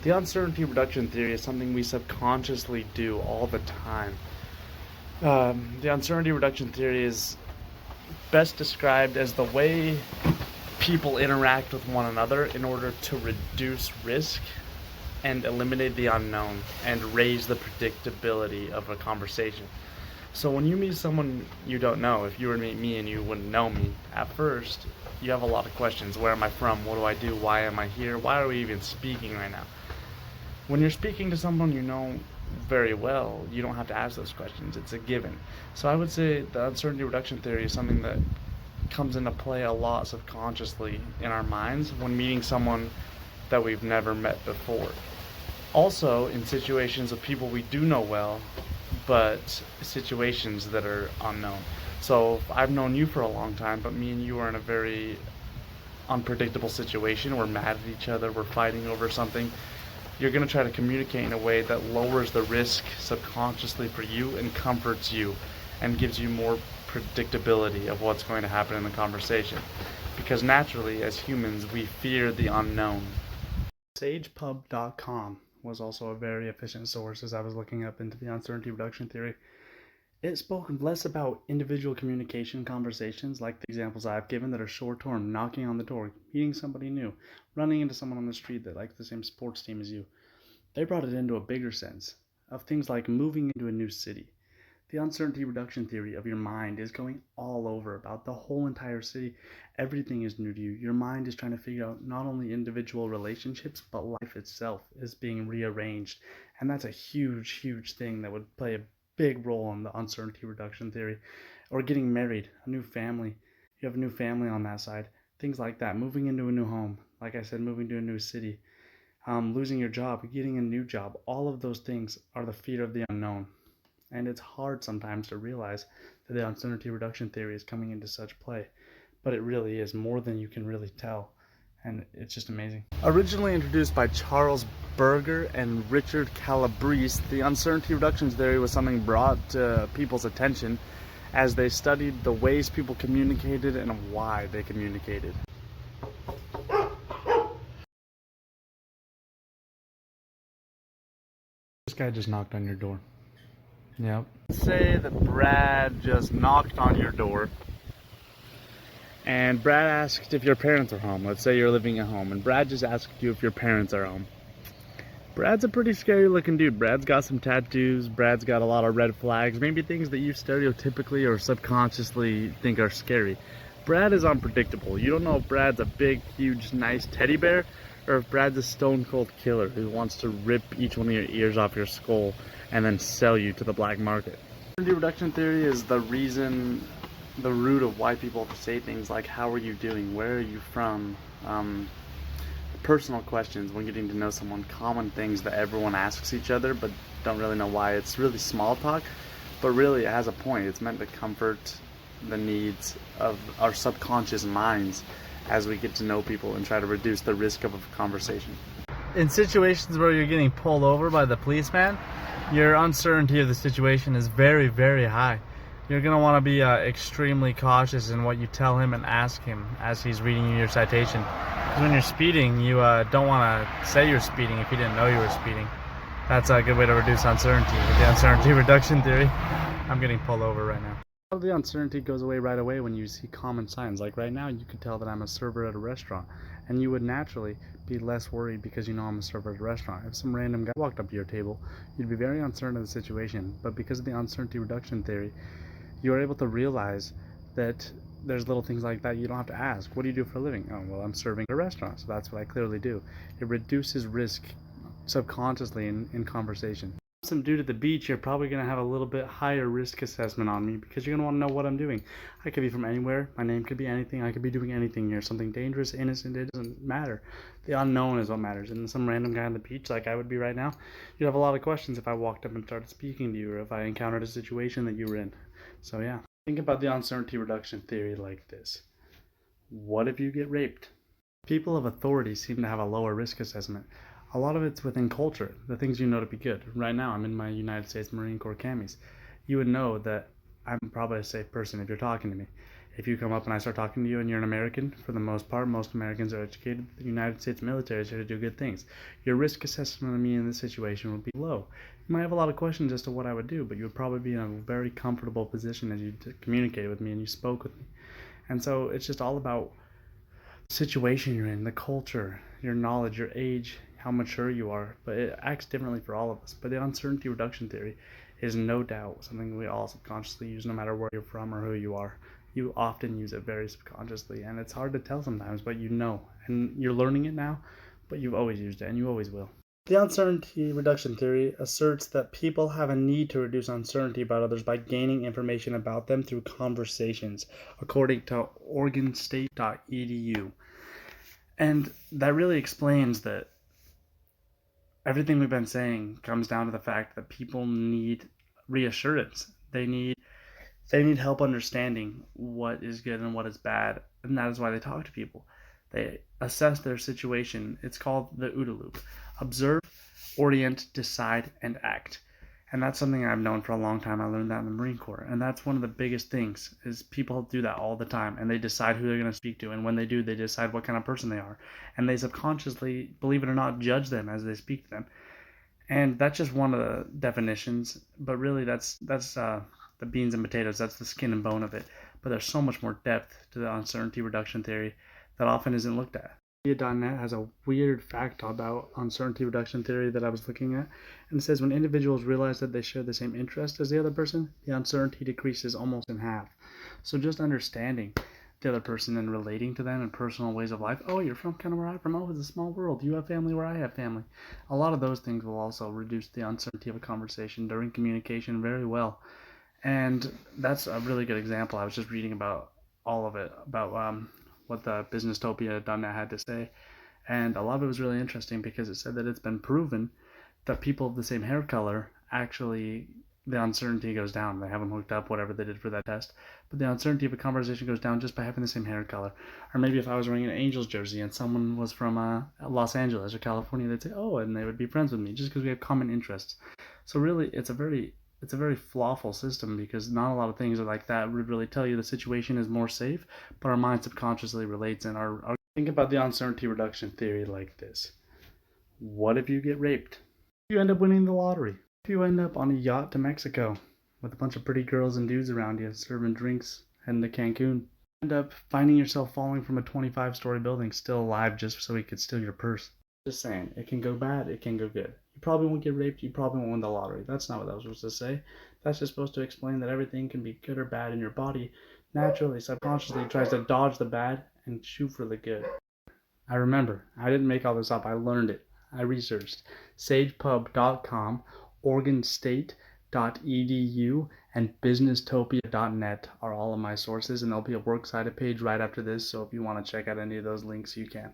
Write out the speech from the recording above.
The uncertainty reduction theory is something we subconsciously do all the time. The uncertainty reduction theory is best described as the way people interact with one another in order to reduce risk and eliminate the unknown and raise the predictability of a conversation. So when you meet someone you don't know, if you were to meet me and you wouldn't know me, at first you have a lot of questions. Where am I from? What do I do? Why am I here? Why are we even speaking right now? When you're speaking to someone you know very well, you don't have to ask those questions. It's a given. So I would say the uncertainty reduction theory is something that comes into play a lot subconsciously in our minds when meeting someone that we've never met before. Also, in situations of people we do know well, but situations that are unknown. So I've known you for a long time, but me and you are in a very unpredictable situation. We're mad at each other, we're fighting over something. You're going to try to communicate in a way that lowers the risk subconsciously for you and comforts you and gives you more predictability of what's going to happen in the conversation. Because naturally, as humans, we fear the unknown. SagePub.com was also a very efficient source as I was looking up into the uncertainty reduction theory. It spoke less about individual communication conversations like the examples I've given that are short term, knocking on the door, meeting somebody new, running into someone on the street that likes the same sports team as you. They brought it into a bigger sense of things like moving into a new city. The uncertainty reduction theory of your mind is going all over about the whole entire city. Everything is new to you. Your mind is trying to figure out not only individual relationships, but life itself is being rearranged. And that's a huge, huge thing that would play a big role in the uncertainty reduction theory. Or getting married, a new family. You have a new family on that side. Things like that. Moving into a new home. Like I said, moving to a new city. Losing your job, getting a new job. All of those things are the fear of the unknown. And it's hard sometimes to realize that the uncertainty reduction theory is coming into such play. But it really is more than you can really tell. And it's just amazing. Originally introduced by Charles Berger and Richard Calabrese, the uncertainty reduction theory was something brought to people's attention as they studied the ways people communicated and why they communicated. This guy just knocked on your door. Yep. Say that Brad just knocked on your door and Brad asked if your parents are home. Let's say you're living at home and Brad just asked you if your parents are home. Brad's a pretty scary looking dude. Brad's got some tattoos. Brad's got a lot of red flags. Maybe things that you stereotypically or subconsciously think are scary. Brad is unpredictable. You don't know if Brad's a big, huge, nice teddy bear or if Brad's a stone cold killer who wants to rip each one of your ears off your skull and then sell you to the black market. Uncertainty reduction theory is the reason, the root of why people say things like, how are you doing? Where are you from? Personal questions when getting to know someone, common things that everyone asks each other but don't really know why. It's really small talk, but really it has a point. It's meant to comfort the needs of our subconscious minds as we get to know people and try to reduce the risk of a conversation. In situations where you're getting pulled over by the policeman, your uncertainty of the situation is very, very high. You're going to want to be extremely cautious in what you tell him and ask him as he's reading you your citation. Because when you're speeding, you don't want to say you're speeding if you didn't know you were speeding. That's a good way to reduce uncertainty. With the uncertainty reduction theory, I'm getting pulled over right now. All the uncertainty goes away right away when you see common signs. Like right now, you could tell that I'm a server at a restaurant, and you would naturally be less worried because you know I'm a server at a restaurant. If some random guy walked up to your table, you'd be very uncertain of the situation, but because of the uncertainty reduction theory, you are able to realize that there's little things like that you don't have to ask. What do you do for a living? Oh, well, I'm serving at a restaurant, so that's what I clearly do. It reduces risk subconsciously in conversation. Some dude at the beach, you're probably going to have a little bit higher risk assessment on me because you're going to want to know what I'm doing. I could be from anywhere. My name could be anything. I could be doing anything here. Something dangerous, innocent, it doesn't matter. The unknown is what matters. And some random guy on the beach like I would be right now, you'd have a lot of questions if I walked up and started speaking to you or if I encountered a situation that you were in. So yeah, think about the uncertainty reduction theory like this. What if you get raped? People of authority seem to have a lower risk assessment. A lot of it's within culture, the things you know to be good. Right now, I'm in my United States Marine Corps camis. You would know that I'm probably a safe person if you're talking to me. If you come up and I start talking to you and you're an American, for the most part, most Americans are educated. The United States military is here to do good things. Your risk assessment of me in this situation would be low. You might have a lot of questions as to what I would do, but you would probably be in a very comfortable position as you communicated with me and you spoke with me. And so it's just all about the situation you're in, the culture, your knowledge, your age, how mature you are. But it acts differently for all of us. But the uncertainty reduction theory is no doubt something we all subconsciously use no matter where you're from or who you are. You often use it very subconsciously, and it's hard to tell sometimes, but you know. And you're learning it now, but you've always used it, and you always will. The uncertainty reduction theory asserts that people have a need to reduce uncertainty about others by gaining information about them through conversations, according to OregonState.edu. And that really explains that everything we've been saying comes down to the fact that people need reassurance. They need help understanding what is good and what is bad, and that is why they talk to people. They assess their situation. It's called the OODA loop: observe, orient, decide, and act. And that's something I've known for a long time. I learned that in the Marine Corps, and that's one of the biggest things. Is people do that all the time, and they decide who they're going to speak to, and when they do, they decide what kind of person they are, and they subconsciously, believe it or not, judge them as they speak to them. And that's just one of the definitions, but really that's the beans and potatoes. That's the skin and bone of it. But there's so much more depth to the uncertainty reduction theory that often isn't looked at. Media.net has a weird fact about uncertainty reduction theory that I was looking at, and it says when individuals realize that they share the same interest as the other person, the uncertainty decreases almost in half. So just understanding the other person and relating to them in personal ways of life. Oh, you're from kind of where I'm from. Oh, it's a small world. You have family where I have family. A lot of those things will also reduce the uncertainty of a conversation during communication very well. And that's a really good example. I was just reading about all of it, about what the businesstopia.net had to say. And a lot of it was really interesting because it said that it's been proven that people of the same hair color actually, the uncertainty goes down. They have them hooked up, whatever they did for that test. But the uncertainty of a conversation goes down just by having the same hair color. Or maybe if I was wearing an Angels jersey and someone was from Los Angeles or California, they'd say, oh, and they would be friends with me just because we have common interests. So really, it's a very flawful system because not a lot of things are like that would really tell you the situation is more safe, but our mind subconsciously relates and our think about the uncertainty reduction theory like this. What if you get raped? You end up winning the lottery. If you end up on a yacht to Mexico with a bunch of pretty girls and dudes around you serving drinks heading to Cancun. End up finding yourself falling from a 25-story building still alive just so he could steal your purse. Just saying, it can go bad, it can go good. You probably won't get raped, you probably won't win the lottery. That's not what that was supposed to say. That's just supposed to explain that everything can be good or bad in your body. Naturally, subconsciously, it tries to dodge the bad and shoot for the good. I remember, I didn't make all this up, I learned it. I researched. sagepub.com, OregonState.edu, and businesstopia.net are all of my sources, and there'll be a works cited page right after this, so if you want to check out any of those links, you can.